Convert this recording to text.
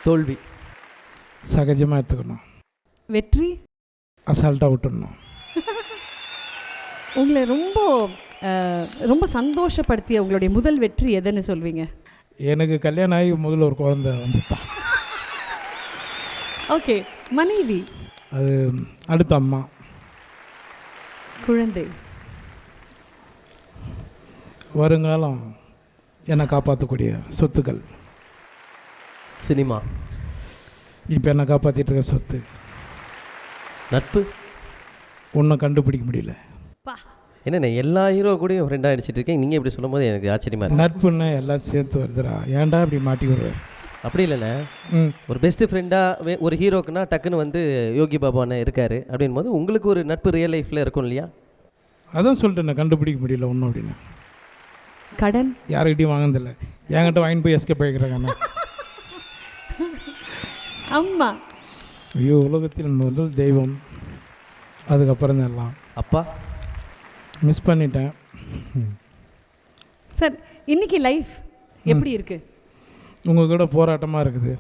தோல்வி சகஜமாக எடுத்துக்கணும். வெற்றி அசால்ட்டாக விட்டுடணும். உங்களை ரொம்ப ரொம்ப சந்தோஷப்படுத்திய உங்களுடைய முதல் வெற்றி எதுன்னு சொல்வீங்க? எனக்கு கல்யாணம் ஆகி முதல்ல ஒரு குழந்தை வந்துட்டான். ஓகே. மனைவி, அது அடுத்த அம்மா. குழந்தை, வருங்காலம் என்னை காப்பாற்றக்கூடிய சொத்துக்கள். சினிமா, இப்போ என்னை காப்பாற்றிட்டு இருக்க சொத்து. நட்பு, ஒன்றும் கண்டுபிடிக்க முடியல. பா, என்னண்ணே எல்லா ஹீரோ கூடயும் ஃப்ரெண்டாக அடிச்சிட்டு இருக்கேன், நீங்கள் இப்படி சொல்லும் போது எனக்கு ஆச்சரியமாக இருக்கு. நட்புன்னு எல்லாம் சேர்த்து வருதுடா, ஏன்டா இப்படி மாட்டி விடுறேன்? அப்படி இல்லைண்ணே, ம் ஒரு பெஸ்ட்டு ஃப்ரெண்டாக ஒரு ஹீரோக்குன்னா டக்குன்னு வந்து யோகி பாபா அண்ணன் இருக்கார் அப்படின் போது உங்களுக்கு ஒரு நட்பு ரியல் லைஃப்பில் இருக்கும் இல்லையா? அதான் சொல்லிட்டு நான் கண்டுபிடிக்க முடியல ஒன்றும் அப்படின்னு. கடன் யாருக்கிட்டையும் வாங்கினதில்லை, என்கிட்ட வாங்கிட்டு போய் எஸ்கேப் ஆகிக்கிறாங்க. அம்மா, ஐயோ உலகத்தில் முதல் தெய்வம், அதுக்கப்புறம் தான் எல்லாம். அப்பா மிஸ் பண்ணிட்டேன். சார் இன்னைக்கு லைஃப் எப்படி இருக்கு? உங்கள் கூட போராட்டமாக இருக்குது.